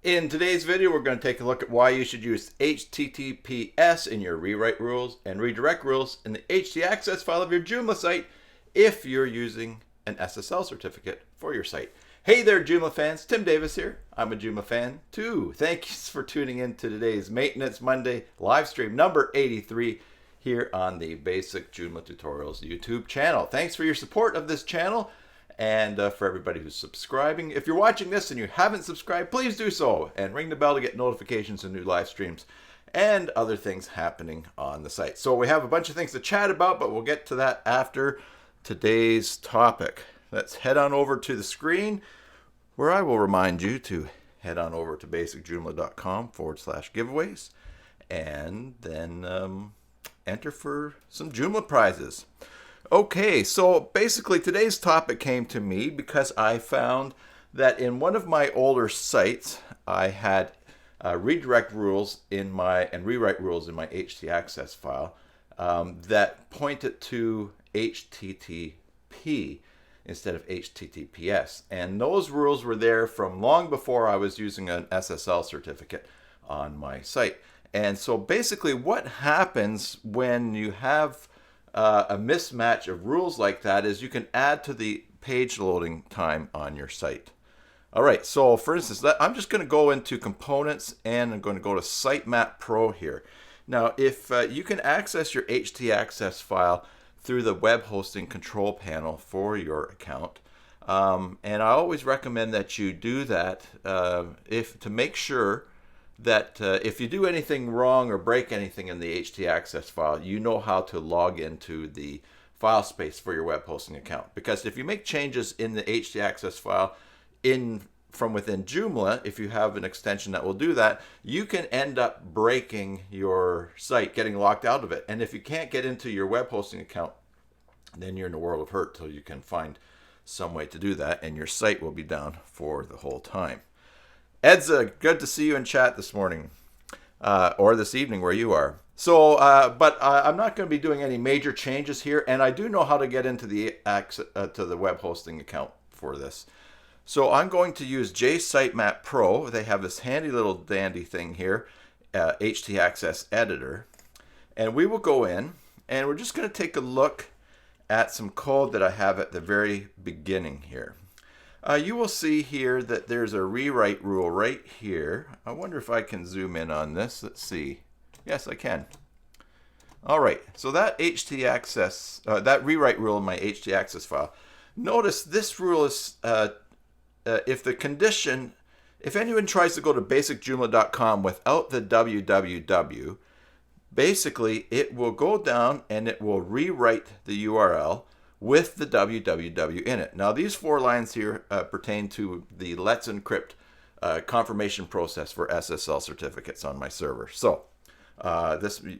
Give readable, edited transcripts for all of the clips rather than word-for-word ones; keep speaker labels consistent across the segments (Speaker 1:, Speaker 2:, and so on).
Speaker 1: In today's video, we're going to take a look at why you should use HTTPS in your rewrite rules and redirect rules in the htaccess file of your Joomla site if you're using an SSL certificate for your site. Hey there, Joomla fans. Tim Davis here. I'm a Joomla fan too. Thanks for tuning in to today's Maintenance Monday live stream number 83 here on the Basic Joomla Tutorials YouTube channel. Thanks for your support of this channel. And for everybody who's subscribing, if you're watching this and you haven't subscribed, please do so and ring the bell to get notifications of new live streams and other things happening on the site. So we have a bunch of things to chat about, but we'll get to that after today's topic. Let's head on over to the screen where I will remind you to head on over to basicjoomla.com/giveaways and then enter for some Joomla prizes. Okay, so basically today's topic came to me because I found that in one of my older sites, I had redirect rules in and rewrite rules in my htaccess file that pointed to HTTP instead of HTTPS. And those rules were there from long before I was using an SSL certificate on my site. And so basically what happens when you have a mismatch of rules like that is you can add to the page loading time on your site. All right, so for instance, I'm just going to go into components and I'm going to go to Sitemap Pro here. Now, if you can access your htaccess file through the web hosting control panel for your account, and I always recommend that you do that to make sure that if you do anything wrong or break anything in the htaccess file, you know how to log into the file space for your web hosting account. Because if you make changes in the htaccess file from within Joomla, if you have an extension that will do that, you can end up breaking your site, getting locked out of it. And if you can't get into your web hosting account, then you're in a world of hurt till you can find some way to do that, and your site will be down for the whole time. Edza, good to see you in chat this morning, or this evening where you are. So, but I'm not going to be doing any major changes here, and I do know how to get into the to the web hosting account for this. So I'm going to use Sitemap Pro. They have this handy little dandy thing here, htaccess editor, and we will go in, and we're just going to take a look at some code that I have at the very beginning here. You will see here that there's a rewrite rule right here. I wonder if I can zoom in on this. Let's see. Yes, I can. All right, so that htaccess, that rewrite rule in my htaccess file. Notice this rule is, if anyone tries to go to basicjoomla.com without the www, basically it will go down and it will rewrite the URL with the www in it. Now these 4 lines here pertain to the Let's Encrypt confirmation process for SSL certificates on my server. So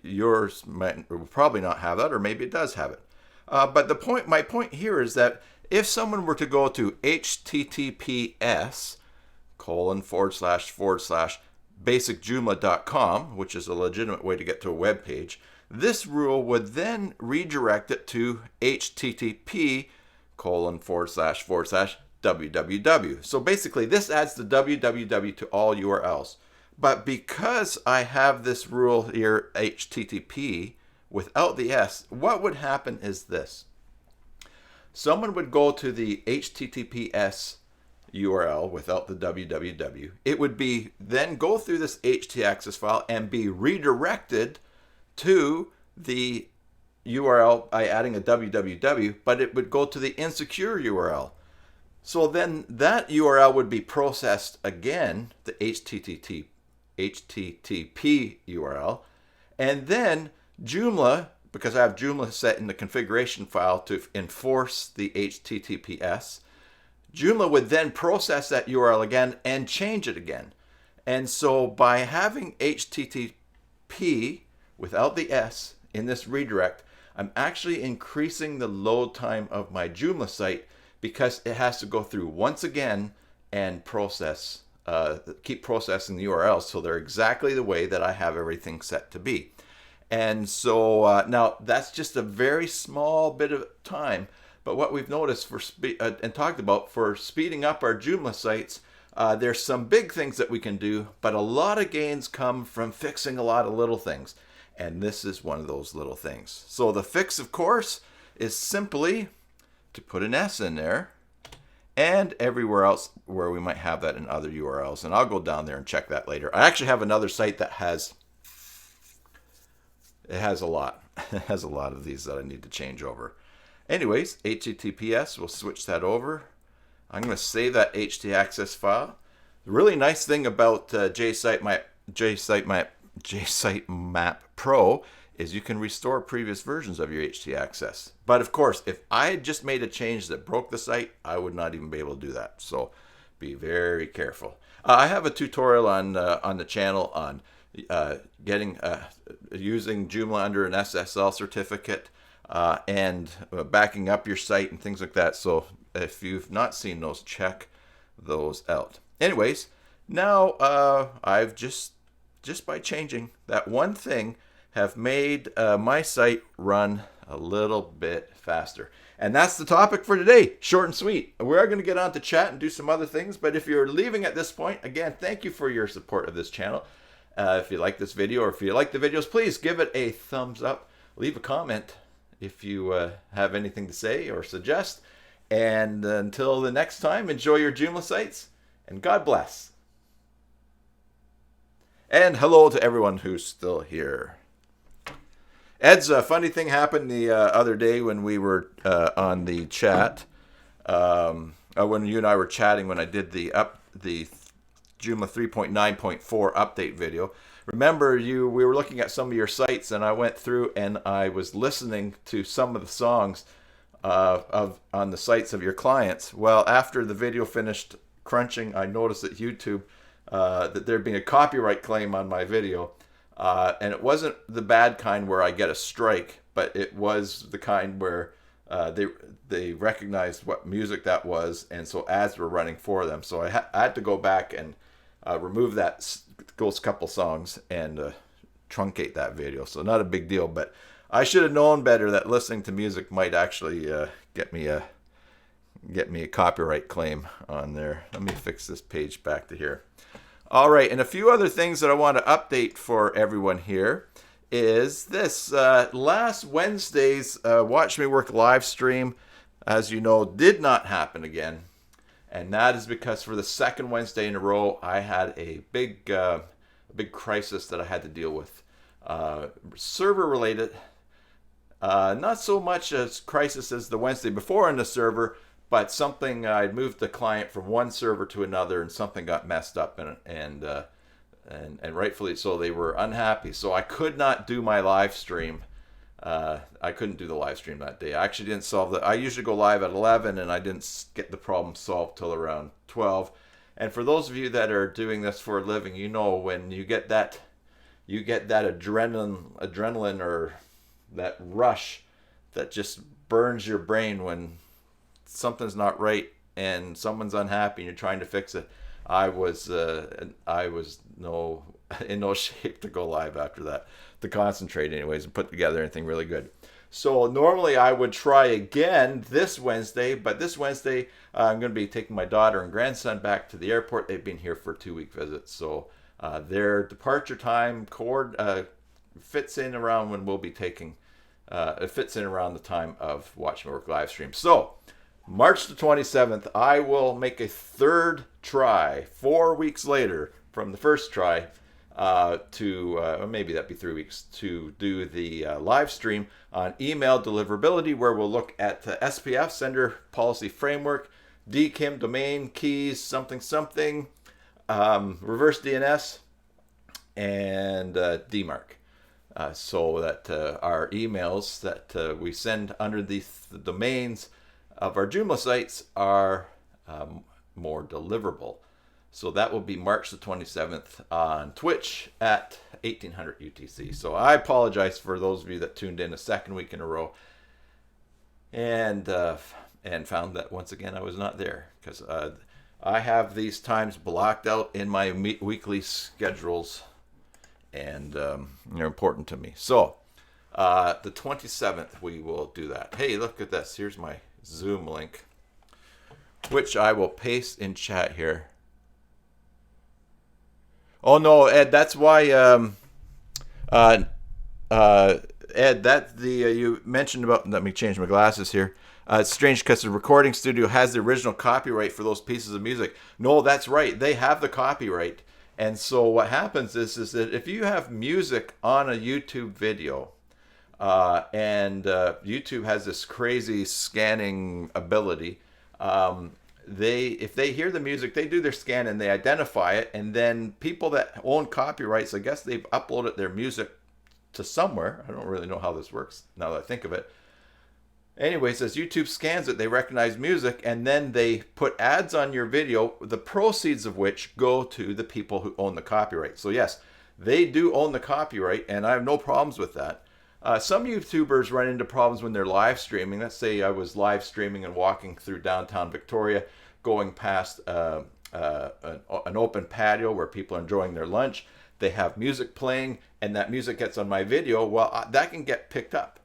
Speaker 1: yours will probably not have that, or maybe it does have it. But my point here is that if someone were to go to https://basicjoomla.com, which is a legitimate way to get to a web page, this rule would then redirect it to http://www. So basically this adds the www to all URLs. But because I have this rule here, HTTP, without the S, what would happen is this. Someone would go to the HTTPS URL without the www. It would be then go through this htaccess file and be redirected to the URL by adding a www, but it would go to the insecure URL. So then that URL would be processed again, the HTTP URL, and then Joomla, because I have Joomla set in the configuration file to enforce the HTTPS, Joomla would then process that URL again and change it again. And so by having HTTP without the S in this redirect, I'm actually increasing the load time of my Joomla site because it has to go through once again and keep processing the URLs so they're exactly the way that I have everything set to be. And so now that's just a very small bit of time, but what we've noticed and talked about for speeding up our Joomla sites, There's some big things that we can do, but a lot of gains come from fixing a lot of little things. And this is one of those little things. So the fix, of course, is simply to put an S in there and everywhere else where we might have that in other URLs. And I'll go down there and check that later. I actually have another site that has a lot. It has a lot of these that I need to change over. Anyways, HTTPS, we'll switch that over. I'm going to save that htaccess file. The really nice thing about JSiteMap Pro is you can restore previous versions of your htaccess. But of course, if I had just made a change that broke the site, I would not even be able to do that. So be very careful. I have a tutorial on the channel on using Joomla under an SSL certificate and backing up your site and things like that. So if you've not seen those, check those out. Anyways, now I've just by changing that one thing have made my site run a little bit faster. And that's the topic for today. Short and sweet. We are going to get on to chat and do some other things, but if you're leaving at this point, again, thank you for your support of this channel. If you like this video or if you like the videos, please give it a thumbs up. Leave a comment if you have anything to say or suggest. And until the next time, enjoy your Joomla sites and God bless. And hello to everyone who's still here. Ed's, a funny thing happened the other day when we were on the chat. When you and I were chatting when I did the Joomla 3.9.4 update video. Remember, we were looking at some of your sites, and I went through and I was listening to some of the songs on the sites of your clients. Well, after the video finished crunching, I noticed at YouTube that there'd been a copyright claim on my video. And it wasn't the bad kind where I get a strike, but it was the kind where they recognized what music that was, and so ads were running for them. So I had to go back and remove those couple songs and truncate that video. So not a big deal, but I should have known better that listening to music might actually get me a copyright claim on there. Let me fix this page back to here. All right, and a few other things that I want to update for everyone here is this. Last Wednesday's Watch Me Work live stream, as you know, did not happen again. And that is because for the second Wednesday in a row, I had a big crisis that I had to deal with. Server related, not so much a crisis as the Wednesday before on the server, but something, I'd moved the client from one server to another and something got messed up and rightfully so, they were unhappy. So I could not do my live stream. I couldn't do the live stream that day. I actually didn't solve that. I usually go live at 11 and I didn't get the problem solved till around 12. And for those of you that are doing this for a living, you know when you get that adrenaline or that rush that just burns your brain when something's not right and someone's unhappy and you're trying to fix it. I was in no shape to go live after that, to concentrate anyways and put together anything really good. So normally I would try again this Wednesday, but this Wednesday I'm going to be taking my daughter and grandson back to the airport. They've been here for a 2-week visit, so their departure time fits in around when we'll be taking. It fits in around the time of Watch Me Work live stream. So March the 27th, I will make a third try 4 weeks later from the first try or maybe that'd be 3 weeks, to do the live stream on email deliverability, where we'll look at the SPF, Sender Policy Framework, DKIM, domain keys, something, reverse DNS, and DMARC. So that our emails that we send under the domains of our Joomla sites are more deliverable. So that will be March the 27th on Twitch at 1800 UTC. So I apologize for those of you that tuned in a second week in a row and found that once again I was not there, because I have these times blocked out in my weekly schedules, and they're important to me. So the 27th we will do that. Hey, look at this. Here's my Zoom link, which I will paste in chat here. Oh no, Ed. That's why. Uh, Ed, that the you mentioned about. Let me change my glasses here. It's strange because the recording studio has the original copyright for those pieces of music. No, that's right. They have the copyright. And so what happens is that if you have music on a YouTube video, and YouTube has this crazy scanning ability. If they hear the music, they do their scan and they identify it, and then people that own copyrights, I guess they've uploaded their music to somewhere. I don't really know how this works now that I think of it. Anyways, as YouTube scans it, they recognize music, and then they put ads on your video, the proceeds of which go to the people who own the copyright. So yes, they do own the copyright, and I have no problems with that. Some YouTubers run into problems when they're live streaming. Let's say I was live streaming and walking through downtown Victoria, going past an open patio where people are enjoying their lunch. They have music playing, and that music gets on my video. Well, that can get picked up,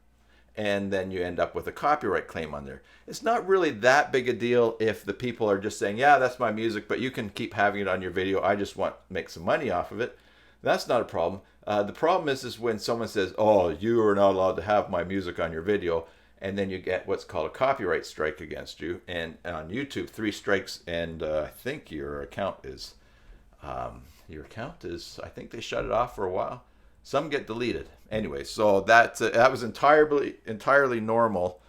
Speaker 1: and then you end up with a copyright claim on there. It's not really that big a deal if the people are just saying, yeah, that's my music, but you can keep having it on your video. I just want to make some money off of it. That's not a problem. The problem is when someone says, oh, you are not allowed to have my music on your video, and then you get what's called a copyright strike against you. And on YouTube, 3 strikes, and I think your account is, I think they shut it off for a while. Some get deleted. Anyway, so that was entirely normal.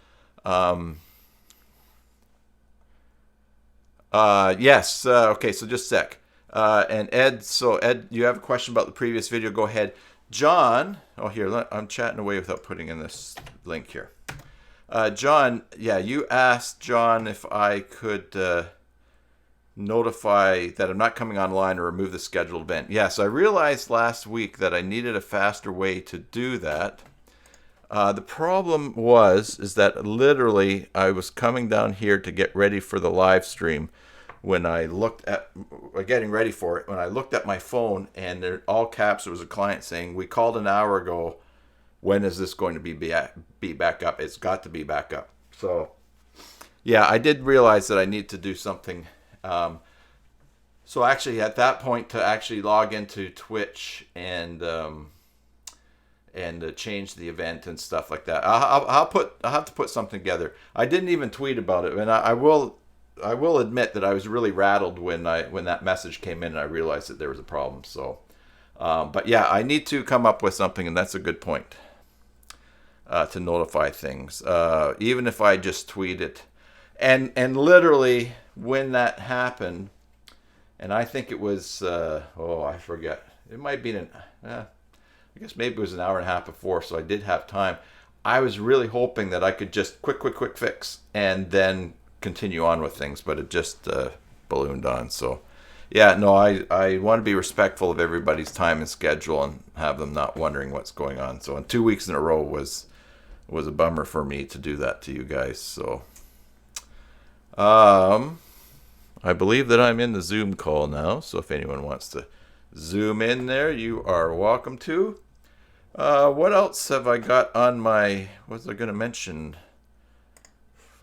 Speaker 1: Yes. Okay. So just a sec. And Ed. So Ed, you have a question about the previous video? Go ahead. John. Oh, here. I'm chatting away without putting in this link here. John. Yeah, you asked John if I could notify that I'm not coming online or remove the scheduled event. Yes, I realized last week that I needed a faster way to do that. The problem is that literally I was coming down here to get ready for the live stream when I looked at, getting ready for it, when I looked at my phone, and there, all caps, there was a client saying, we called an hour ago, when is this going to be back up? It's got to be back up. So yeah, I did realize that I need to do something. So actually at that point, to actually log into Twitch and change the event and stuff like that, I'll have to put something together. I didn't even tweet about it, and I will admit that I was really rattled when that message came in and I realized that there was a problem. So, but yeah, I need to come up with something, and that's a good point, to notify things, even if I just tweet it. And literally when that happened, and I think it was, I forget. It might be I guess maybe it was an hour and a half before, so I did have time. I was really hoping that I could just quick fix and then continue on with things, but it just ballooned on. So yeah, no, I want to be respectful of everybody's time and schedule and have them not wondering what's going on. So in 2 weeks in a row was a bummer for me to do that to you guys. So I believe that I'm in the Zoom call now, so if anyone wants to zoom in there, you are welcome to. What else have I got on my, what was I going to mention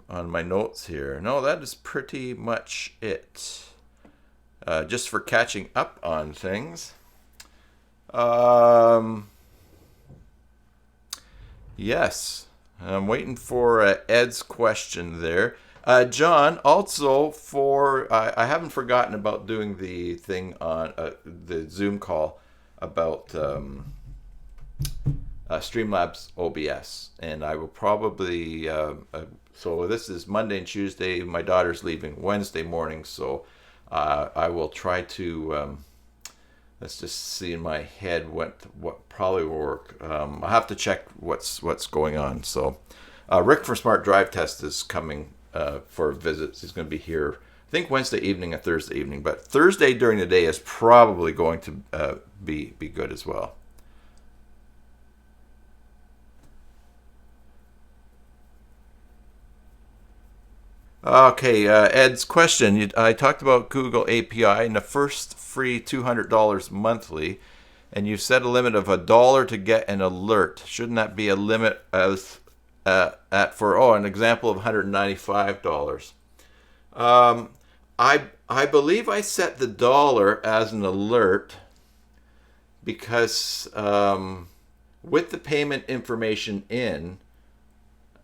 Speaker 1: on my notes here? No, that is pretty much it. Just for catching up on things. Yes, I'm waiting for Ed's question there. John, also I haven't forgotten about doing the thing on the Zoom call about Streamlabs OBS, and I will probably, so this is Monday and Tuesday, my daughter's leaving Wednesday morning, so I will try to, let's just see in my head what probably will work. I'll have to check what's going on. So Rick from Smart Drive Test is coming for visits. He's going to be here, I think, Wednesday evening and Thursday evening, but Thursday during the day is probably going to be good as well. Okay, Ed's question. I talked about Google API and the first free $200 monthly, and you set a limit of $1 to get an alert. Shouldn't that be a limit as for an example of $195? I believe I set the dollar as an alert, because with the payment information in,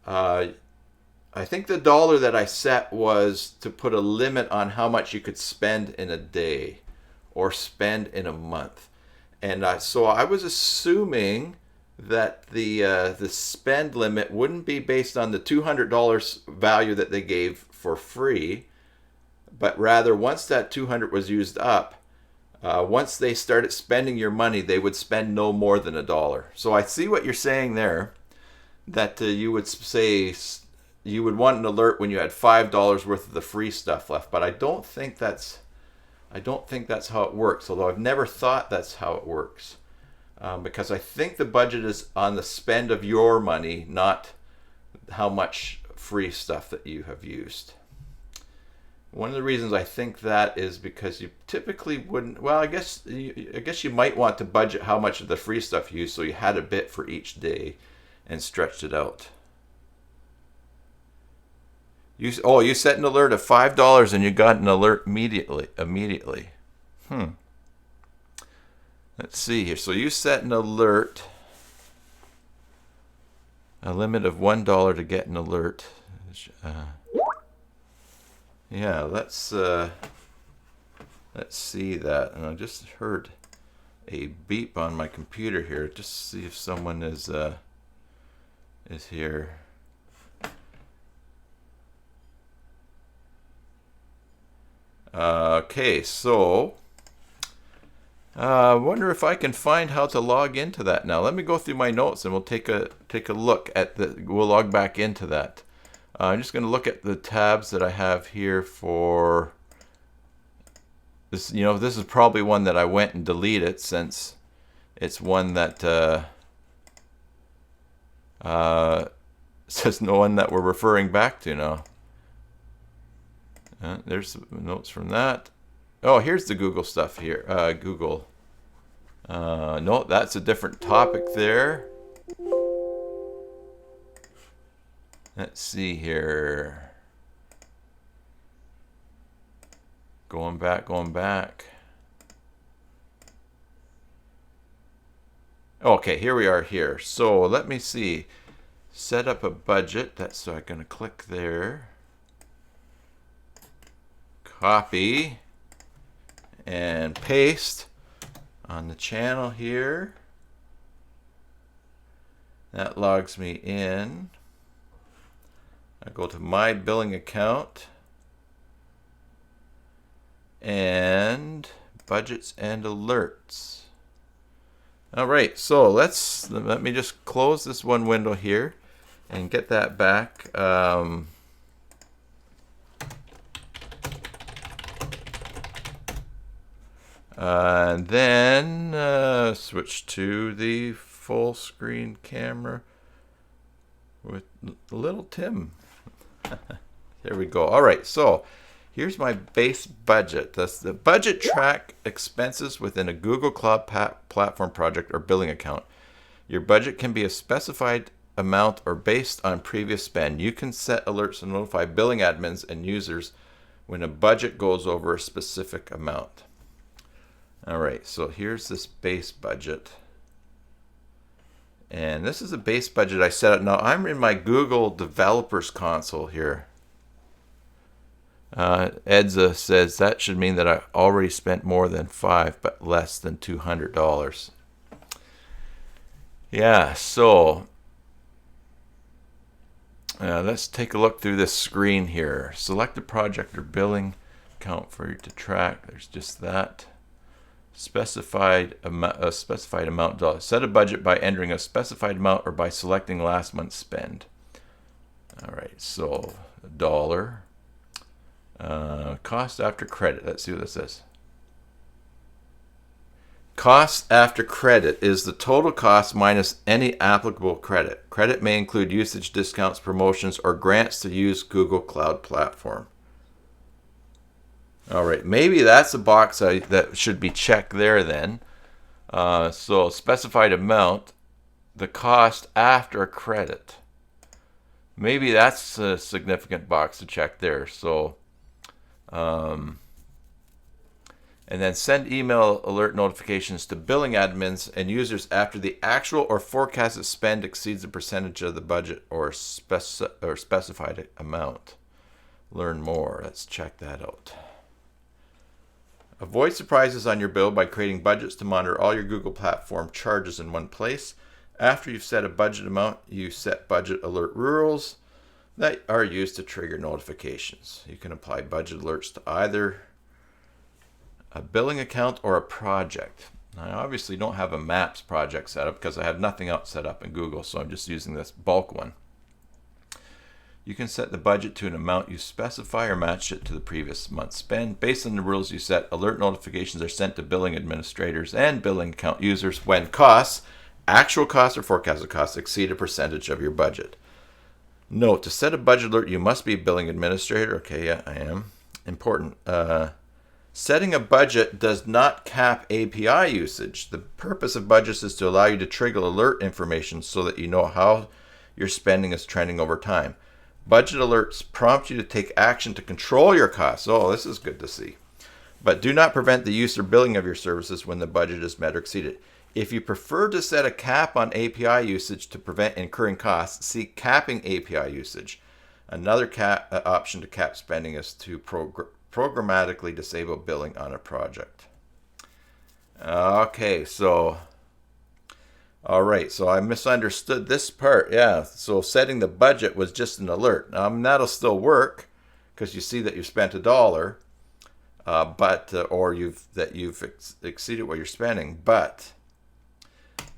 Speaker 1: I think the dollar that I set was to put a limit on how much you could spend in a day or spend in a month. And so I was assuming that the spend limit wouldn't be based on the $200 value that they gave for free, but rather once that 200 was used up, once they started spending your money, they would spend no more than $1. So I see what you're saying there, that you would say you would want an alert when you had $5 worth of the free stuff left, but I don't think that's how it works. Although I've never thought that's how it works, because I think the budget is on the spend of your money, not how much free stuff that you have used. One of the reasons I think that is because you typically wouldn't. Well, I guess you might want to budget how much of the free stuff you use, so you had a bit for each day and stretched it out. You set an alert of $5 and you got an alert immediately. Let's see here. So you set an alert, a limit of $1 to get an alert. Yeah, let's see that. And I just heard a beep on my computer here. Just see if someone is here. Okay, so I wonder if I can find how to log into that now. Let me go through my notes and we'll take a look at we'll log back into that. I'm just going to look at the tabs that I have here for this. This is probably one that I went and deleted, since it's one that says no one that we're referring back to now. There's notes from that. Oh, here's the Google stuff here. Google. No, that's a different topic there. Let's see here. Going back. Okay, here we are here. So let me see. Set up a budget. So I'm going to click there. Copy and paste on the channel here. That logs me in. I go to my billing account and budgets and alerts. All right, so let me just close this one window here and get that back. And then switch to the full screen camera with little Tim. There we go. All right, so here's my base budget. That's the budget track expenses within a Google Cloud Platform project or billing account. Your budget can be a specified amount or based on previous spend. You can set alerts to notify billing admins and users when a budget goes over a specific amount. All right, so here's this base budget. And this is a base budget I set up. Now I'm in my Google Developers Console here. Edza says that should mean that I already spent more than $5, but less than $200. Yeah, so let's take a look through this screen here. Select a project or billing account for you to track. There's just that. Specified amount dollar. Set a budget by entering a specified amount or by selecting last month's spend. All right, so $1. Cost after credit. Let's see what this says. Cost after credit is the total cost minus any applicable credit. Credit may include usage discounts, promotions, or grants to use Google Cloud Platform. All right, maybe that's a box that should be checked there then. So specified amount, the cost after a credit. Maybe that's a significant box to check there. So And then send email alert notifications to billing admins and users after the actual or forecasted spend exceeds a percentage of the budget or specified amount. Learn more. Let's check that out. Avoid surprises on your bill by creating budgets to monitor all your Google platform charges in one place. After you've set a budget amount, you set budget alert rules that are used to trigger notifications. You can apply budget alerts to either a billing account or a project. I obviously don't have a Maps project set up because I have nothing else set up in Google, so I'm just using this bulk one. You can set the budget to an amount you specify or match it to the previous month's spend. Based on the rules you set, alert notifications are sent to billing administrators and billing account users when costs, actual costs or forecasted costs, exceed a percentage of your budget. Note, to set a budget alert, you must be a billing administrator. Okay, yeah, I am. Important. Setting a budget does not cap API usage. The purpose of budgets is to allow you to trigger alert information so that you know how your spending is trending over time. Budget alerts prompt you to take action to control your costs. Oh, this is good to see. But do not prevent the use or billing of your services when the budget is met or exceeded. If you prefer to set a cap on API usage to prevent incurring costs, see capping API usage. Another option to cap spending is to programmatically disable billing on a project. Okay, so, all right, so I misunderstood this part. Yeah, so setting the budget was just an alert. That'll still work because you see that you've spent $1, or you've exceeded what you're spending. But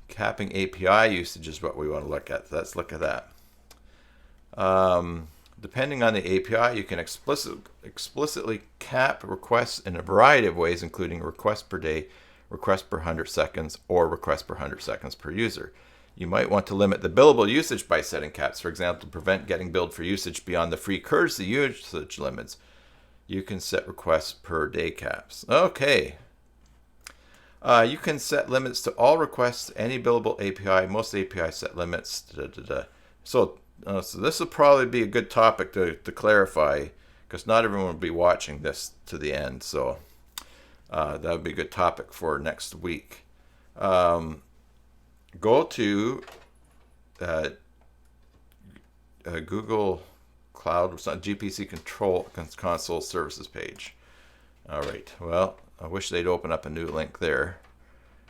Speaker 1: capping API usage is what we want to look at. Let's look at that. Depending on the API, you can explicitly cap requests in a variety of ways, including requests per day, requests per 100 seconds, or requests per 100 seconds per user. You might want to limit the billable usage by setting caps. For example, to prevent getting billed for usage beyond the free courtesy usage limits, you can set requests per day caps. Okay. You can set limits to all requests, any billable API. Most APIs set limits. So this will probably be a good topic to clarify, because not everyone will be watching this to the end. So that would be a good topic for next week. Go to Google Cloud, GPC Console Services page. All right. Well, I wish they'd open up a new link there,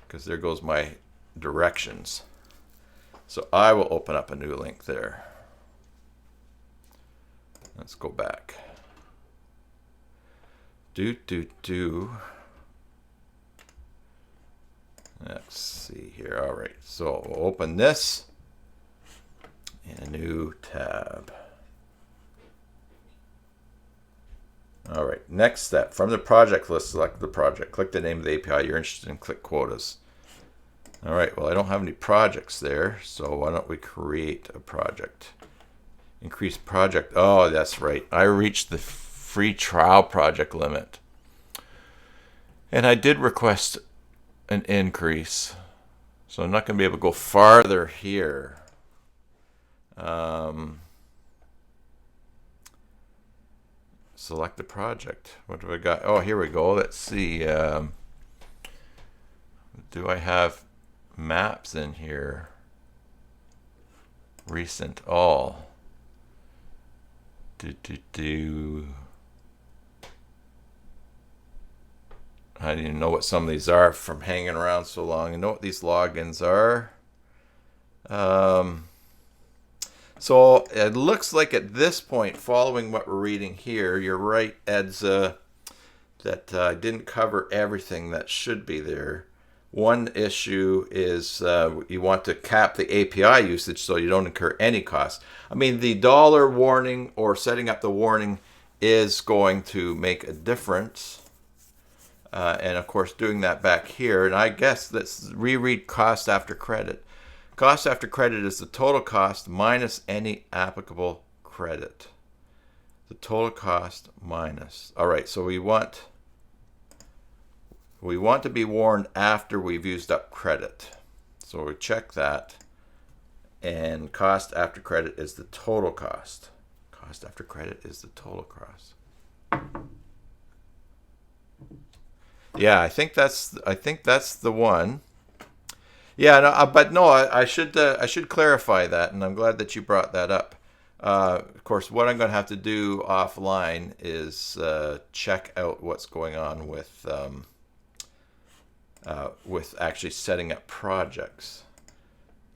Speaker 1: because there goes my directions. So I will open up a new link there. Let's go back. Let's see here. All right. So we'll open this in a new tab. All right. Next step. From the project list, select the project. Click the name of the API you're interested in. Click quotas. All right. Well, I don't have any projects there, so why don't we create a project? Increase project. Oh, that's right. I reached the free trial project limit. And I did request an increase. So I'm not going to be able to go farther here. Select the project. What do I got? Oh, here we go. Let's see. Do I have maps in here? Recent all. I didn't even know what some of these are from hanging around so long. I know what these logins are. So it looks like at this point, following what we're reading here, you're right, Edza, that I didn't cover everything that should be there. One issue is you want to cap the API usage so you don't incur any costs. I mean, the dollar warning or setting up the warning is going to make a difference. And of course, doing that back here. And I guess let's reread cost after credit. Cost after credit is the total cost minus any applicable credit. The total cost minus. All right, so we want to be warned after we've used up credit. So we check that. And cost after credit is the total cost. Cost after credit is the total cost. Yeah, I think that's the one. Yeah, no, but no, I should clarify that, and I'm glad that you brought that up. Of course, what I'm going to have to do offline is check out what's going on with actually setting up projects.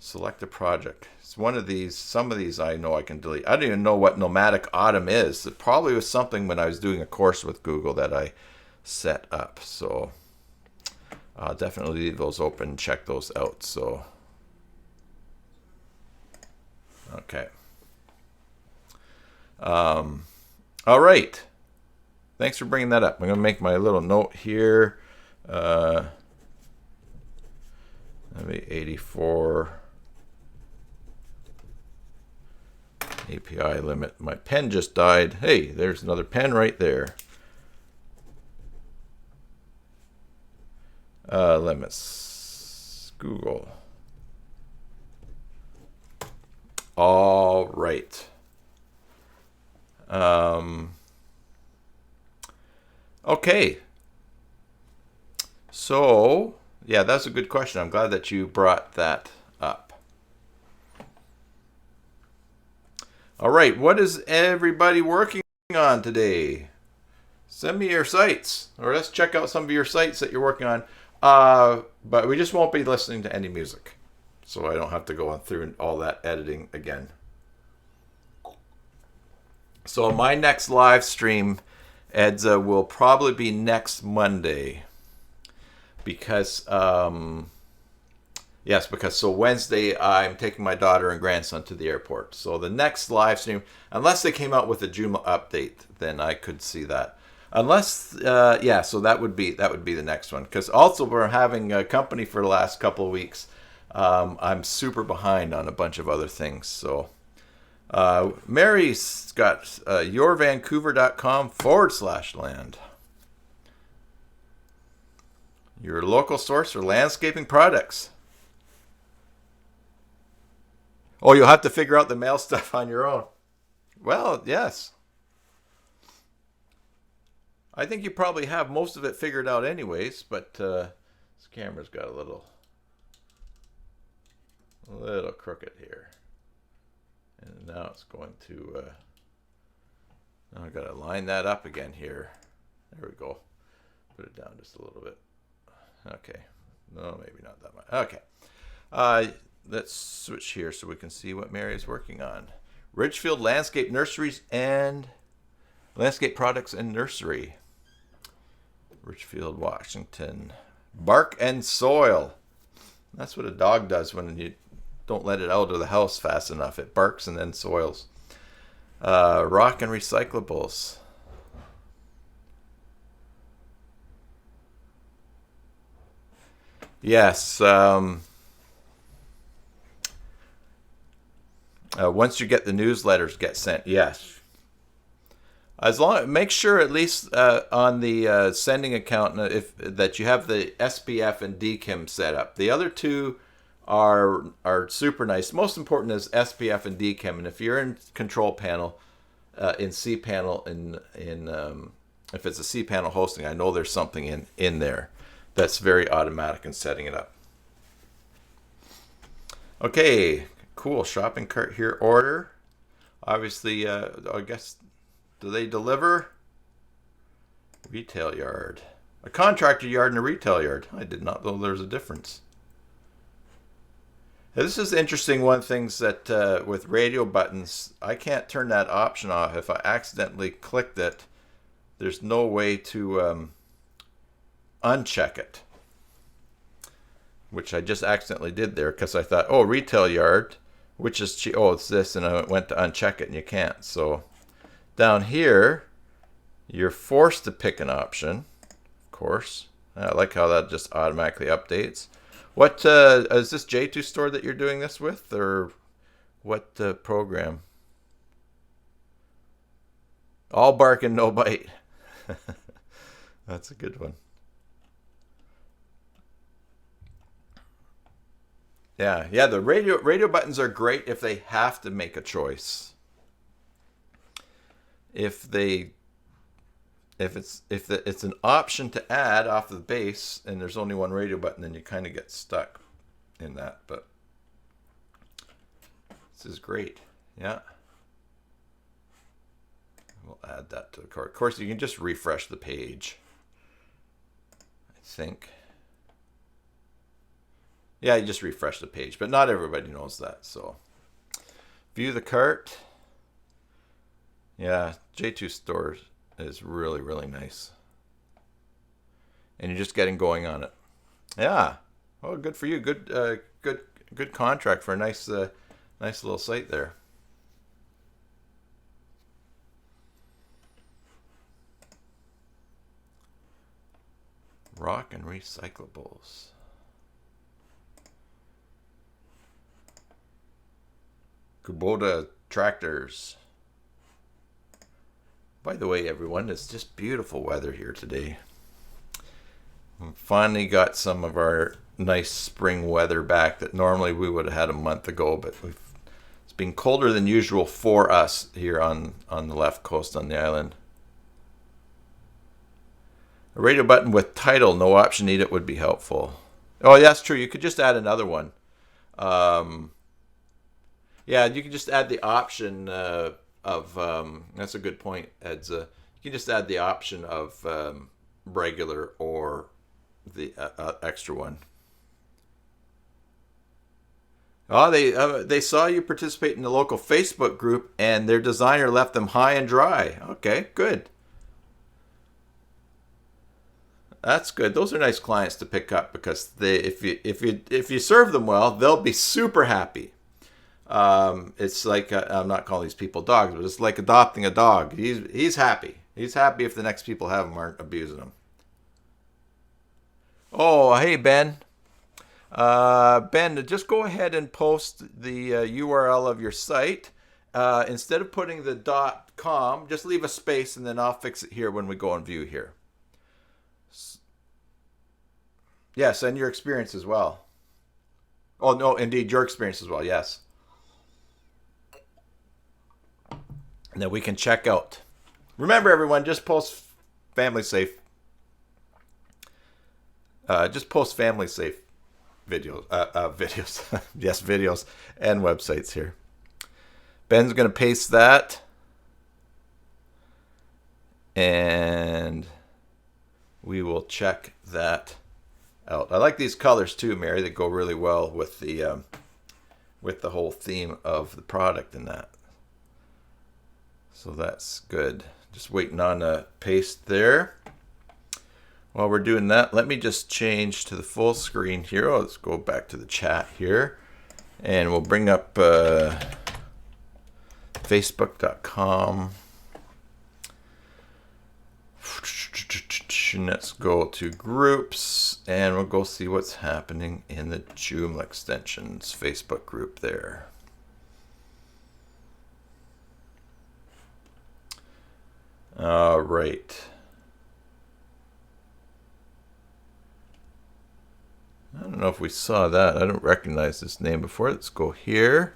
Speaker 1: Select a project. It's one of these. Some of these I know I can delete. I don't even know what Nomadic Autumn is. It probably was something when I was doing a course with Google that I set up. So I'll definitely leave those open. Check those out. So okay. All right. Thanks for bringing that up. I'm going to make my little note here. Maybe 84 API limit. My pen just died. Hey, there's another pen right there. Limits. Google. All right. Okay. So, yeah, that's a good question. I'm glad that you brought that up. All right, what is everybody working on today? Send me your sites, or let's check out some of your sites that you're working on. But we just won't be listening to any music, so I don't have to go through all that editing again. So my next live stream, Edza, will probably be next Monday. Because, so Wednesday I'm taking my daughter and grandson to the airport. So the next live stream, unless they came out with a Joomla update, then I could see that. Unless, so that would be the next one. Because also we're having company for the last couple of weeks. I'm super behind on a bunch of other things. So Mary's got yourvancouver.com/land. Your local source for landscaping products. Oh, you'll have to figure out the mail stuff on your own. Well, yes. I think you probably have most of it figured out anyways, but this camera's got a little crooked here. And now it's going to, now I've got to line that up again here. There we go. Put it down just a little bit. Okay. No, maybe not that much. Okay. Let's switch here so we can see what Mary is working on. Ridgefield Landscape Nurseries and Landscape Products and Nursery. Ridgefield, Washington. Bark and soil. That's what a dog does when you don't let it out of the house fast enough. It barks and then soils. Rock and recyclables. Yes. Once you get the newsletters get sent, yes. Make sure at least on the sending account that you have the SPF and DKIM set up. The other two are super nice. Most important is SPF and DKIM, and if you're in Control Panel, in cPanel, if it's a cPanel hosting, I know there's something in there that's very automatic in setting it up. Okay, cool. Shopping cart here. Order. Obviously, I guess, do they deliver? Retail yard. A contractor yard and a retail yard. I did not know there's a difference. Now, this is interesting. One things that with radio buttons, I can't turn that option off. If I accidentally clicked it, there's no way to uncheck it, which I just accidentally did there because I thought, oh, retail yard, which is it's this, and I went to uncheck it and you can't. So down here, you're forced to pick an option, of course. I like how that just automatically updates. What is this J2 store that you're doing this with, or what program? All bark and no bite. That's a good one. Yeah, the radio buttons are great if they have to make a choice. If they it's an option to add off the base, and there's only one radio button, then you kind of get stuck in that. But this is great. Yeah. We'll add that to the card. Of course, you can just refresh the page, I think. Yeah, you just refresh the page, but not everybody knows that. So view the cart. Yeah, J2 Store is really, really nice. And you're just getting going on it. Yeah. Oh, good for you. Good contract for a nice little site there. Rock and recyclables. Kubota tractors. By the way, everyone, it's just beautiful weather here today. We finally got some of our nice spring weather back that normally we would have had a month ago, but it's been colder than usual for us here on the left coast on the island. A radio button with title, no option needed, would be helpful. Oh, that's true. You could just add another one. Yeah, you can just add the option of, that's a good point, Edza. You can just add the option of regular or the extra one. Oh, they saw you participate in the local Facebook group, and their designer left them high and dry. Okay, good. That's good. Those are nice clients to pick up, because if you serve them well, they'll be super happy. It's like I'm not calling these people dogs, but it's like adopting a dog. He's happy. He's happy if the next people have him aren't abusing him. Oh, hey Ben. Ben, just go ahead and post the URL of your site. Instead of putting the .com, just leave a space, and then I'll fix it here when we go and view here. Yes, and your experience as well. Oh, no, indeed, your experience as well, yes. And then we can check out. Remember, everyone, just post family safe. Just post family safe videos. Videos. Yes, videos and websites here. Ben's going to paste that. And we will check that out. I like these colors too, Mary. They go really well with the whole theme of the product and that. So that's good. Just waiting on a paste there. While we're doing that, let me just change to the full screen here. Oh, let's go back to the chat here. And we'll bring up facebook.com. Let's go to groups, and we'll go see what's happening in the Joomla extensions Facebook group there. All right. I don't know if we saw that. I don't recognize this name before. Let's go here.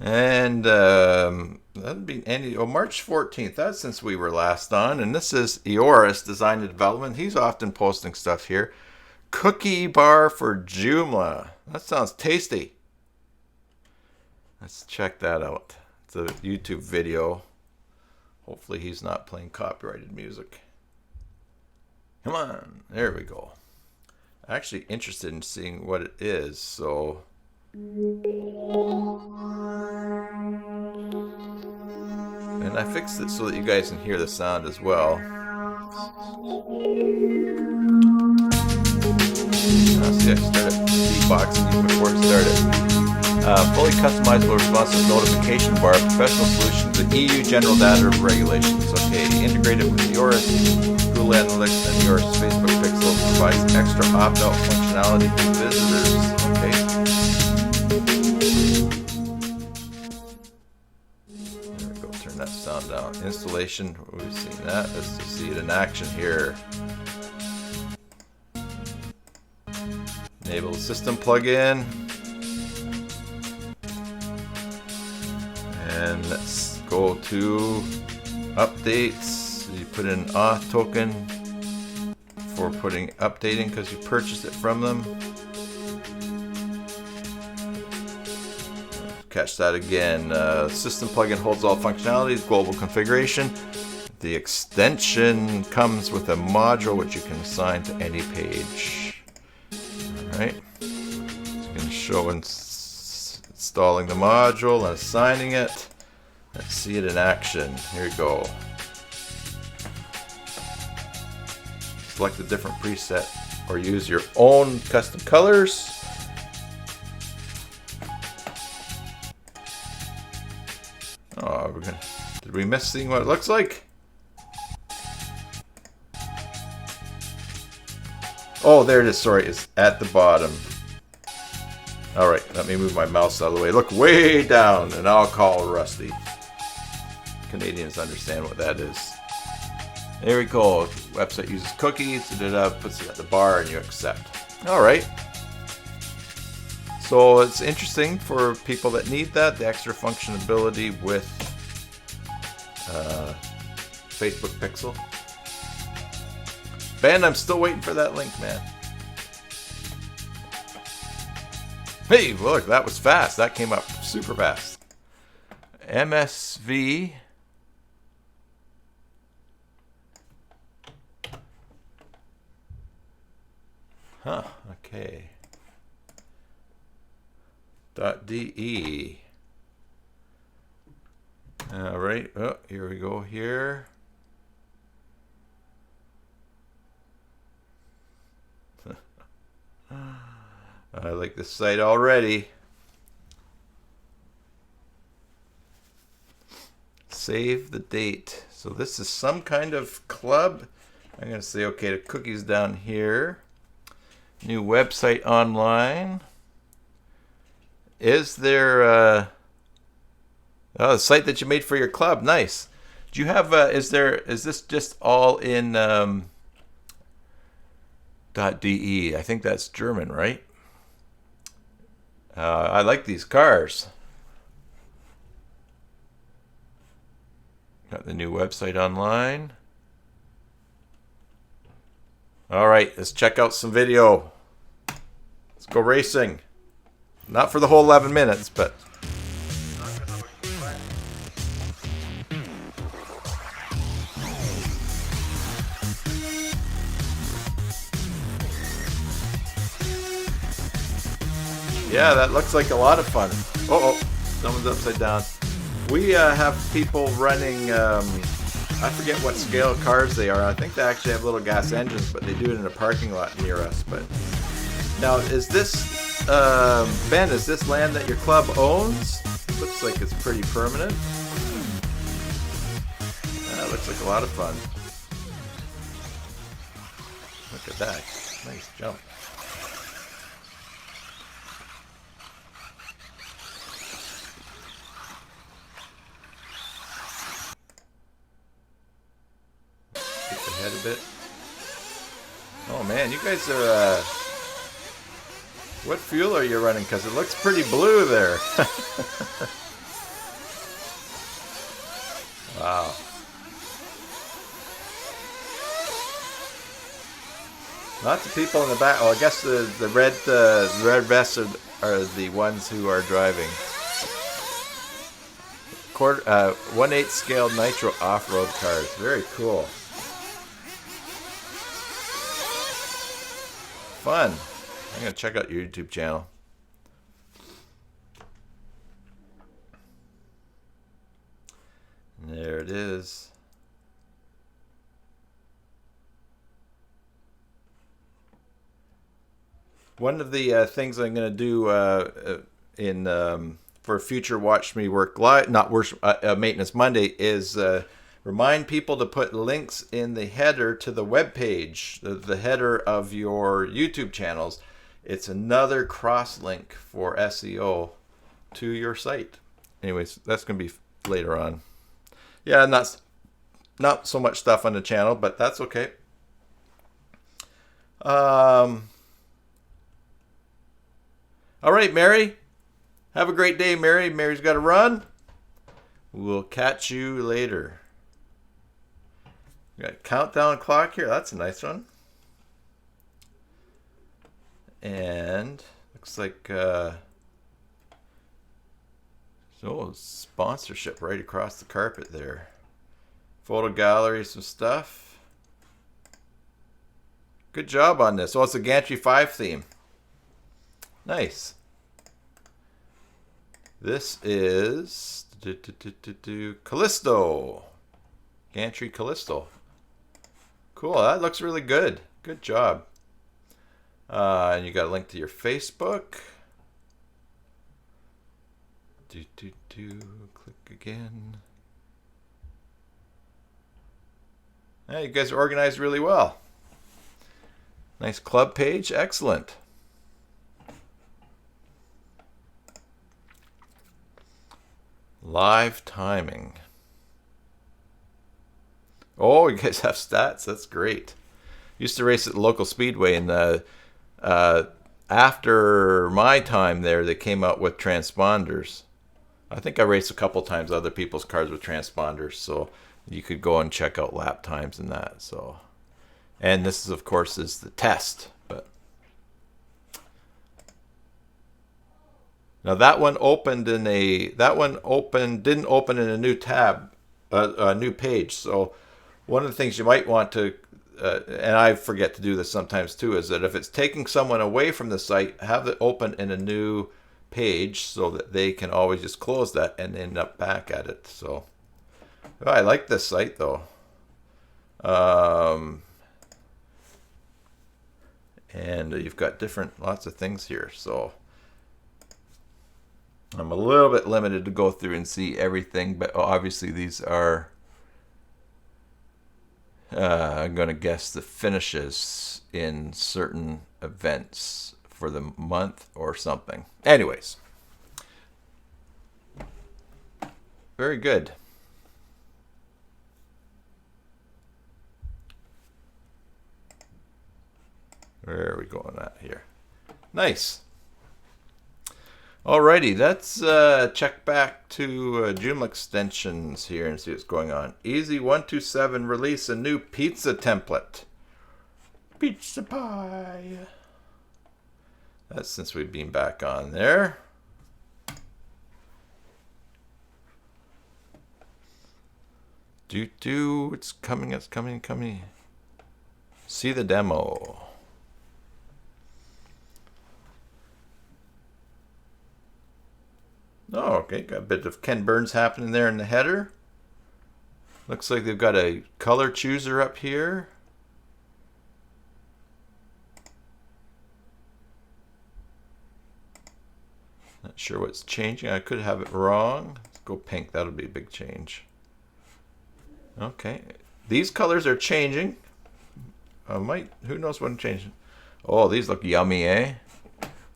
Speaker 1: And that'd be March 14th. That's since we were last on. And this is Eoris Design and Development. He's often posting stuff here. Cookie bar for Joomla. That sounds tasty. Let's check that out. It's a YouTube video. Hopefully he's not playing copyrighted music. Come on. There we go. I'm actually interested in seeing what it is. So... And I fixed it so that you guys can hear the sound as well. See, I started beatboxing even before it started. Fully customizable responsive notification bar, professional solutions, the EU General Data Regulations. Okay, integrated with Eoris, Google Analytics, and Eoris Facebook Pixel provides extra opt-out functionality to visitors. Okay. There we go. Turn that sound down. Installation. We've seen that. Let's just see it in action here. Enable the system plugin. And let's go to updates. You put in auth token for updating because you purchased it from them. Catch that again. System plugin holds all functionalities, global configuration. The extension comes with a module which you can assign to any page. Alright. It's going to show installing the module and assigning it. Let's see it in action. Here we go. Select a different preset or use your own custom colors. Oh, did we miss seeing what it looks like? Oh, there it is. Sorry, it's at the bottom. Alright, let me move my mouse out of the way. Look way down, and I'll call Rusty. Canadians understand what that is. There we go. Website uses cookies, puts it at the bar, and you accept. Alright. So it's interesting for people that need that, the extra functionality with Facebook Pixel. Ben, I'm still waiting for that link, man. Hey, look, that was fast. That came up super fast. MSV. Huh, okay. .de. All right, oh, here we go here. I like this site already. Save the date. So this is some kind of club. I'm going to say okay to cookies down here. New website online. Is there oh, the site that you made for your club? Nice. Do you have is this just all in .de? I think that's German, right? I like these cars. Got the new website online. All right, let's check out some video. Let's go racing. Not for the whole 11 minutes, but... Yeah, that looks like a lot of fun. Uh-oh, someone's upside down. We have people running, I forget what scale cars they are. I think they actually have little gas engines, but they do it in a parking lot near us. But now, is this, Ben, is this land that your club owns? Looks like it's pretty permanent. That looks like a lot of fun. Look at that. Nice jump. Ahead a bit. Oh man, you guys are what fuel are you running? Because it looks pretty blue there. Wow. Lots of people in the back. Oh, I guess the red vests are the ones who are driving. 1/8 scale nitro off-road cars. Very cool. Fun. I'm going to check out your YouTube channel. And there it is. One of the things I'm going to do for future Watch Me Work Live, not Maintenance Monday, is remind people to put links in the header to the web page, the header of your YouTube channels. It's another cross link for SEO to your site. Anyways, that's going to be later on. Yeah, not so much stuff on the channel, but that's okay. All right, Mary. Have a great day, Mary. Mary's got to run. We'll catch you later. We got a countdown clock here. That's a nice one. And looks like sponsorship right across the carpet there. Photo gallery, some stuff. Good job on this. Oh, it's a Gantry 5 theme. Nice. This is Callisto. Gantry Callisto. Cool. That looks really good. Good job. And you got a link to your Facebook. Click again. Yeah, you guys are organized really well. Nice club page. Excellent. Live timing. Oh, you guys have stats. That's great. Used to race at the local speedway, and after my time there, they came out with transponders. I think I raced a couple times other people's cars with transponders, so you could go and check out lap times and that. So, and this is, of course, is the test. But now that one didn't open in a new tab, a new page. So one of the things you might want to, and I forget to do this sometimes too, is that if it's taking someone away from the site, have it open in a new page so that they can always just close that and end up back at it. So I like this site though. And you've got lots of things here. So I'm a little bit limited to go through and see everything, but obviously these are, I'm going to guess the finishes in certain events for the month or something. Anyways, very good. Where are we going at here? Nice. Alrighty, let's check back to Joomla extensions here and see what's going on. Easy127 release a new pizza template. Pizza pie. That's since we've been back on there. It's coming. See the demo. Oh, okay, got a bit of Ken Burns happening there in the header. Looks like they've got a color chooser up here. Not sure what's changing. I could have it wrong. Let's go pink. That'll be a big change. Okay, these colors are changing. Who knows what I'm changing? Oh, these look yummy, eh?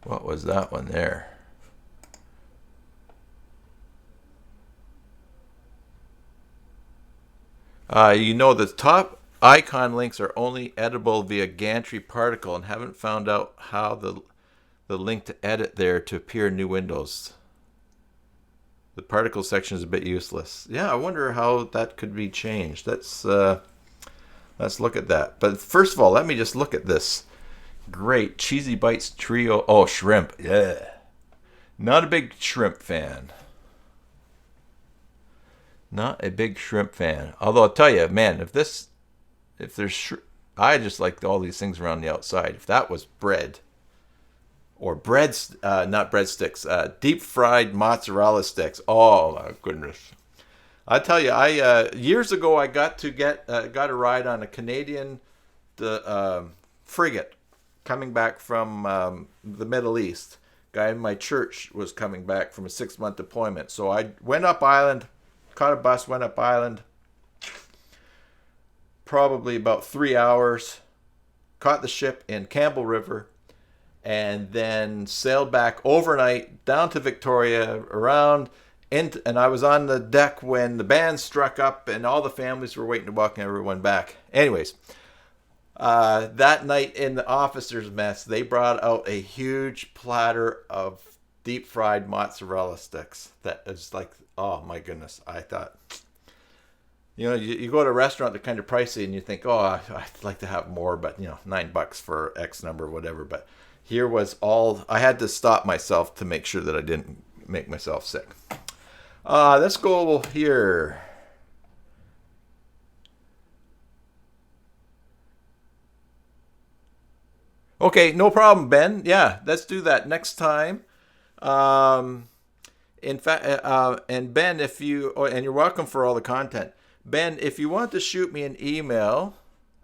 Speaker 1: What was that one there? You know, the top icon links are only editable via Gantry particle, and haven't found out how the link to edit there to appear in new windows. The particle section is a bit useless. Yeah, I wonder how that could be changed. Let's look at that. But first of all, let me just look at this great Cheesy Bites trio. Oh, shrimp. Yeah. Not a big shrimp fan. Not a big shrimp fan. Although I'll tell you, man, if there's I just like all these things around the outside. If that was bread, or not breadsticks, deep fried mozzarella sticks. Oh my goodness! I tell you, years ago I got a ride on a Canadian frigate coming back from the Middle East. Guy in my church was coming back from a 6-month deployment, so I went up island. Caught a bus, went up island, probably about 3 hours, caught the ship in Campbell River, and then sailed back overnight down to Victoria, and I was on the deck when the band struck up and all the families were waiting to welcome everyone back. Anyways, that night in the officers' mess, they brought out a huge platter of deep fried mozzarella sticks. That is like, oh my goodness. I thought, you go to a restaurant, they're kind of pricey, and you think, oh, I'd like to have more, but $9 for X number, whatever. But here was all, I had to stop myself to make sure that I didn't make myself sick. Let's go here. Okay, no problem, Ben. Yeah, let's do that next time. Um, in fact, and Ben, if you, and you're welcome for all the content. Ben, if you want to shoot me an email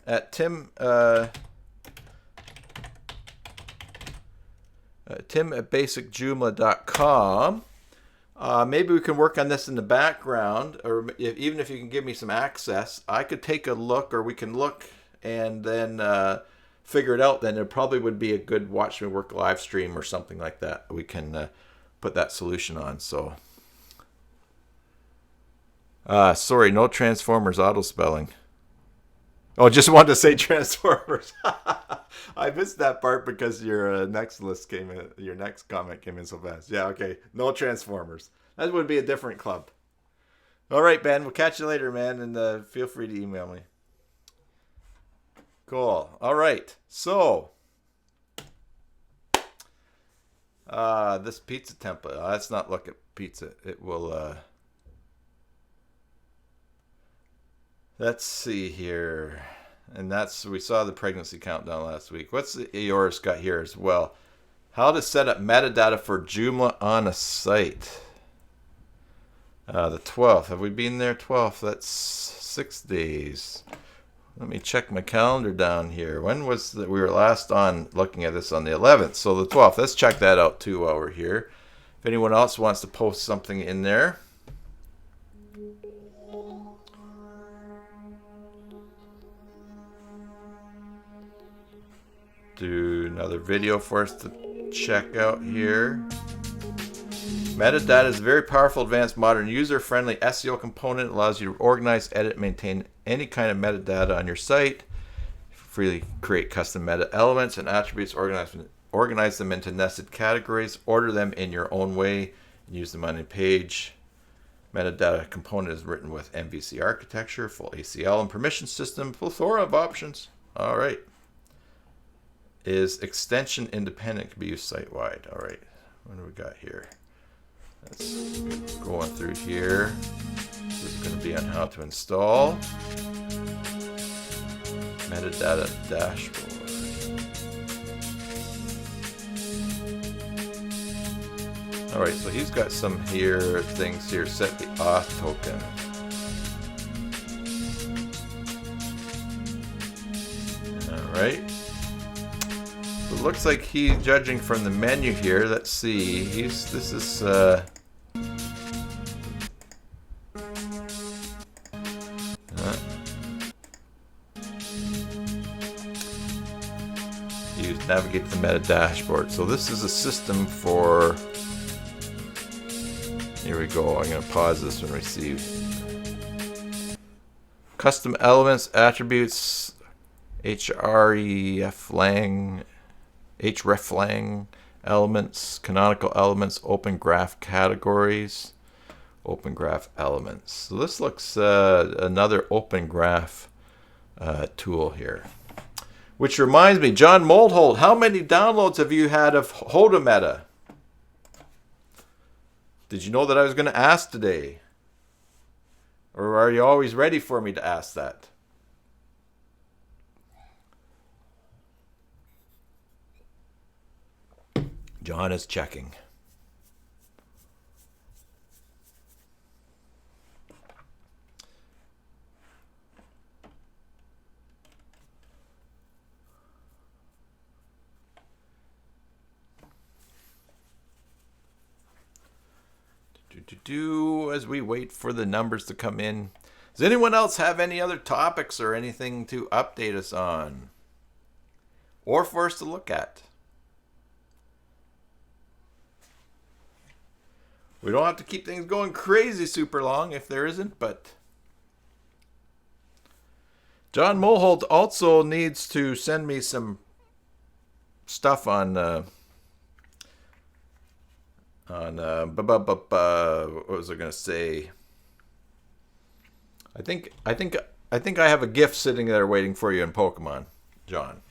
Speaker 1: at tim@basicjoomla.com. Maybe we can work on this in the background, or even if you can give me some access, I could take a look, or we can look and then figure it out. Then it probably would be a good watch me work live stream or something like that. We can put that solution on. So, sorry, no Transformers auto spelling. Oh, just wanted to say Transformers. I missed that part because your next list came in. Your next comment came in so fast. Yeah, okay. No Transformers. That would be a different club. All right, Ben. We'll catch you later, man, and feel free to email me. Cool. All right. So, this pizza template. Let's not look at pizza. It will. Let's see here. And we saw the pregnancy countdown last week. What's Eoris got here as well? How to set up metadata for Joomla on a site. The 12th. Have we been there 12th? That's 6 days. Let me check my calendar down here. When was that we were last on looking at this on the 11th? So the 12th. Let's check that out too while we're here. If anyone else wants to post something in there. Do another video for us to check out here. Metadata is a very powerful, advanced, modern, user-friendly SEO component. It allows you to organize, edit, maintain any kind of metadata on your site. Freely create custom meta elements and attributes, organize them into nested categories, order them in your own way, and use them on a page. Metadata component is written with MVC architecture, full ACL and permission system, plethora of options. All right. Is extension independent, can be used site-wide. All right, what do we got here? Let's go on through here. This is going to be on how to install metadata dashboard. All right, so he's got some here things here. Set the auth token. All right. It looks like he's judging from the menu here. Let's see. Use navigate the meta dashboard. So this is a system for. Here we go. I'm going to pause this and receive. Custom elements, attributes, hreflang elements, canonical elements, open graph categories, open graph elements. So this looks another open graph tool here. Which reminds me, John Moldholt, how many downloads have you had of HTTPS? Did you know that I was going to ask today? Or are you always ready for me to ask that? John is checking. As we wait for the numbers to come in. Does anyone else have any other topics or anything to update us on? Or for us to look at? We don't have to keep things going crazy super long if there isn't, but John Mulholt also needs to send me some stuff on on what was I going to say? I think I have a gift sitting there waiting for you in Pokemon, John.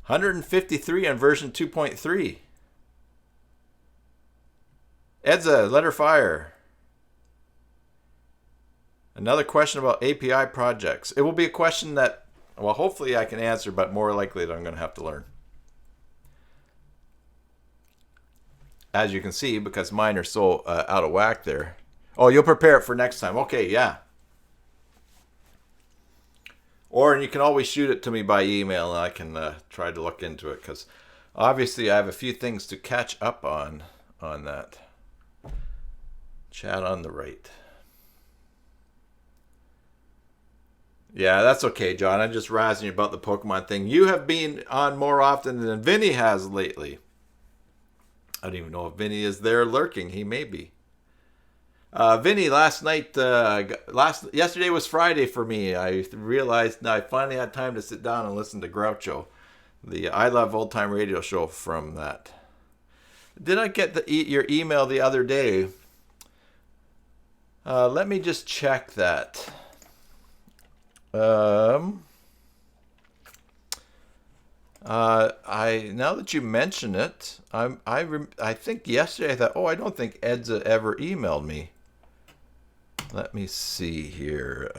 Speaker 1: 153 on version 2.3. Edza, let her fire. Another question about API projects. It will be a question that, well, hopefully I can answer, but more likely that I'm going to have to learn. As you can see, because mine are so out of whack there. Oh, you'll prepare it for next time. Okay, yeah. Or you can always shoot it to me by email, and I can try to look into it, because obviously I have a few things to catch up on that. Chat on the right. Yeah, that's okay, John. I'm just razzing you about the Pokemon thing. You have been on more often than Vinny has lately. I don't even know if Vinny is there lurking. He may be. Vinny, last night, yesterday was Friday for me. I realized I finally had time to sit down and listen to Groucho, the I Love Old Time Radio show from that. Did I get your email the other day? Let me just check that. Now that you mention it, I think yesterday I thought, oh, I don't think Edza ever emailed me. Let me see here.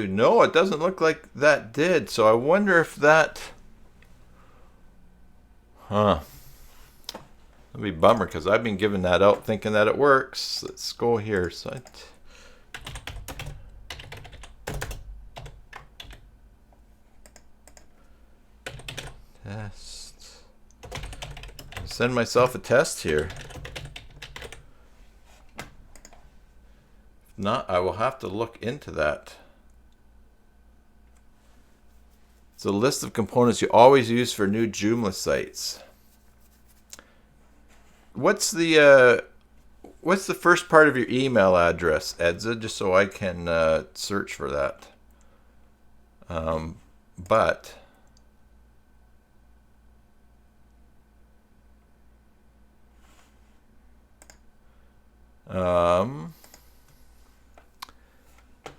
Speaker 1: No, it doesn't look like that did. So I wonder if that. Huh. That'd be a bummer because I've been giving that out thinking that it works. Let's go here. Test. Send myself a test here. If not, I will have to look into that. It's a list of components you always use for new Joomla sites. What's the first part of your email address, Edza, just so I can search for that?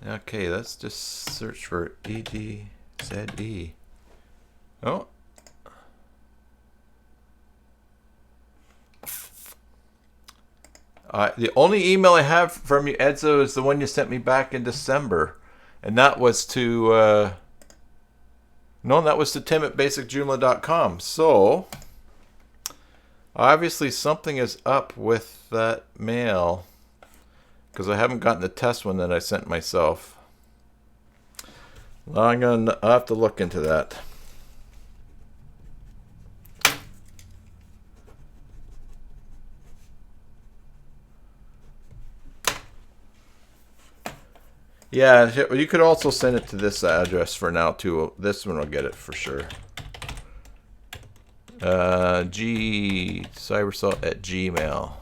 Speaker 1: Okay, let's just search for EDZE. Oh. The only email I have from you, Edzo, is the one you sent me back in December. And that was to... no, that was to tim@basicjoomla.com. So, obviously something is up with that mail. Because I haven't gotten the test one that I sent myself. I'll have to look into that. Yeah, you could also send it to this address for now too. This one will get it for sure. cybersalt@gmail.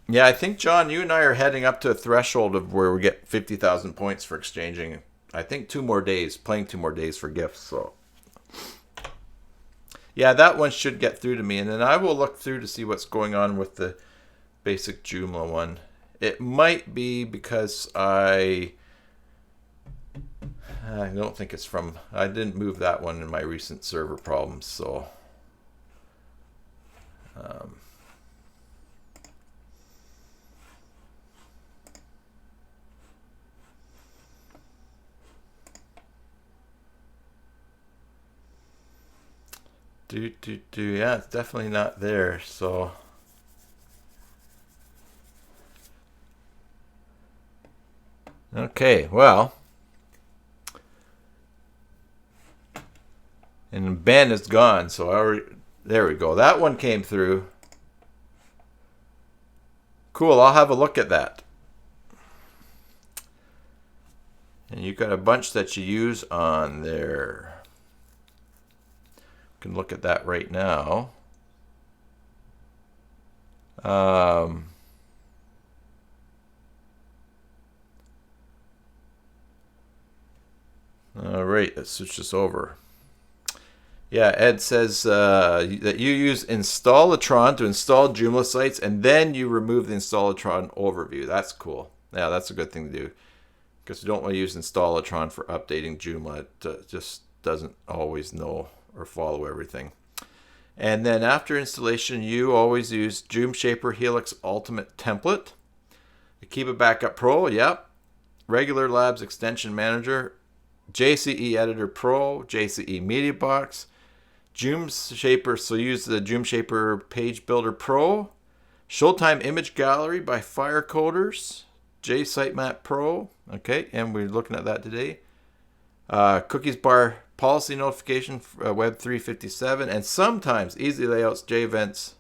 Speaker 1: Yeah, I think, John, you and I are heading up to a threshold of where we get 50,000 points for exchanging. I think 2 more days, playing 2 more days for gifts. So, yeah, that one should get through to me. And then I will look through to see what's going on with the basic Joomla one. It might be because I don't think it's from... I didn't move that one in my recent server problems, so... Yeah, it's definitely not there, so... Okay, well... And Ben is gone, so there we go. That one came through. Cool, I'll have a look at that. And you've got a bunch that you use on there. can look at that right now. All right, let's switch this over. Yeah, Ed says that you use installatron to install Joomla sites, and then you remove the installatron overview. That's cool. Yeah, that's a good thing to do, because you don't want to use installatron for updating Joomla. It just doesn't always know or follow everything. And then after installation, you always use Joomshaper Helix Ultimate Template. Akiba Backup Pro, yep. Regular Labs Extension Manager, JCE Editor Pro, JCE Media Box, Joomshaper, so use the Joomshaper Page Builder Pro, Showtime Image Gallery by Firecoders, JSitemap Pro, okay, and we're looking at that today. Cookies Bar Policy Notification, Web 357, and sometimes Easy Layouts, JEvents,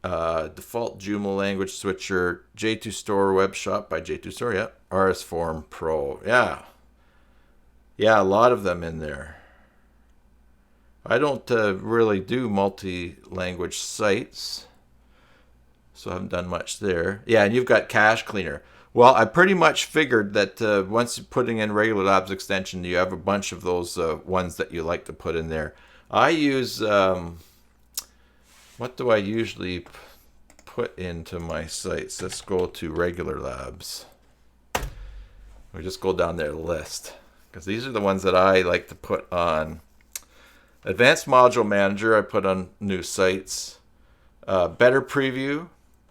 Speaker 1: Default Joomla Language Switcher, J2 Store Web Shop by J2 Store, yeah, RS Form Pro, yeah, a lot of them in there. I don't really do multi-language sites, so I haven't done much there. Yeah, and you've got Cache Cleaner. Well, I pretty much figured that once you're putting in regular labs extension, you have a bunch of those ones that you like to put in there. I use, what do I usually put into my sites? Let's go to regular labs. We just go down their list, because these are the ones that I like to put on. Advanced Module Manager, I put on new sites. Better Preview,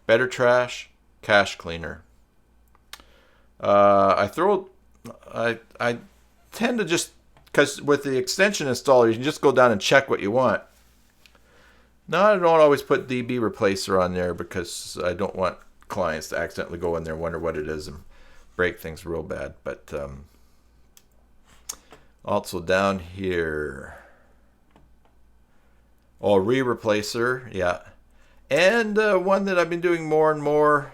Speaker 1: Better Trash, Cache Cleaner. I tend to just, because with the extension installer, you can just go down and check what you want. Now, I don't always put DB Replacer on there, because I don't want clients to accidentally go in there and wonder what it is and break things real bad. But also down here, Re-Replacer, yeah. And one that I've been doing more and more,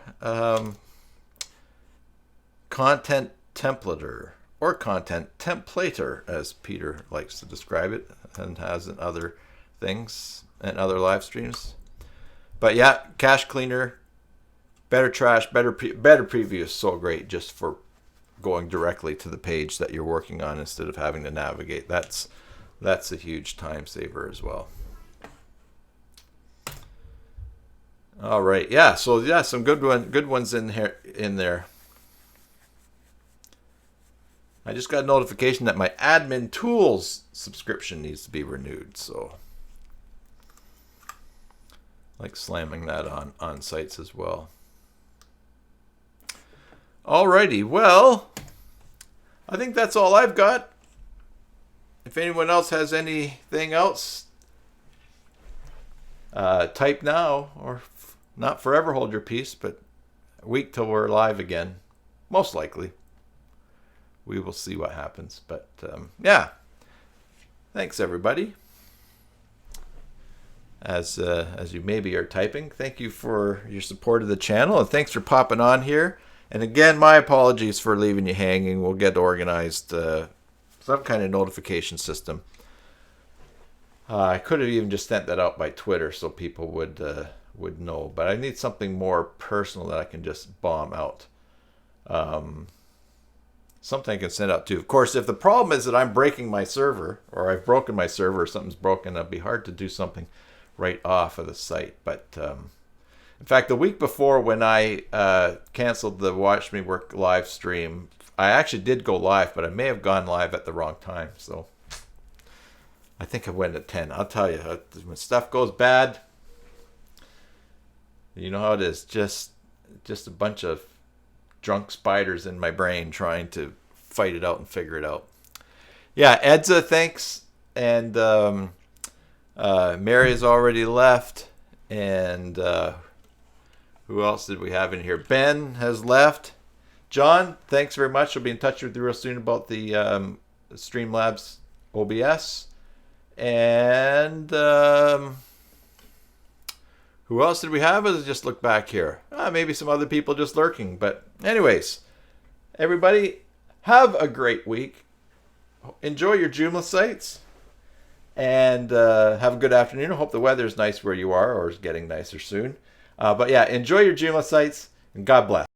Speaker 1: Content Templater, or Content Templater, as Peter likes to describe it, and has in other things and other live streams. But yeah, Cache Cleaner, Better Trash, Better Preview is so great just for going directly to the page that you're working on instead of having to navigate. That's a huge time saver as well. All right, yeah. So yeah, some good ones in there. I just got a notification that my admin tools subscription needs to be renewed. So, like slamming that on sites as well. Alrighty, well, I think that's all I've got. If anyone else has anything else, type now, or not forever hold your peace, but a week till we're live again. Most likely. We will see what happens. But yeah, thanks everybody. As you maybe are typing, thank you for your support of the channel, and thanks for popping on here. And again, my apologies for leaving you hanging. We'll get organized some kind of notification system. I could have even just sent that out by Twitter so people would know, but I need something more personal that I can just bomb out. Something I can send out to. Of course, if the problem is that I'm breaking my server, or I've broken my server, or something's broken, it'd be hard to do something right off of the site. But in fact, the week before, when I canceled the Watch Me Work live stream, I actually did go live, but I may have gone live at the wrong time. So I think I went at 10. I'll tell you, when stuff goes bad, you know how it is. Just a bunch of drunk spiders in my brain trying to fight it out and figure it out. Yeah, Edza, thanks. And Mary has already left. And who else did we have in here? Ben has left. John, thanks very much. I'll be in touch with you real soon about the Streamlabs OBS. And who else did we have? Let's just look back here. Maybe some other people just lurking. But anyways, everybody, have a great week. Enjoy your Joomla sites. And have a good afternoon. I hope the weather's nice where you are or is getting nicer soon. But yeah, enjoy your Joomla sites, and God bless.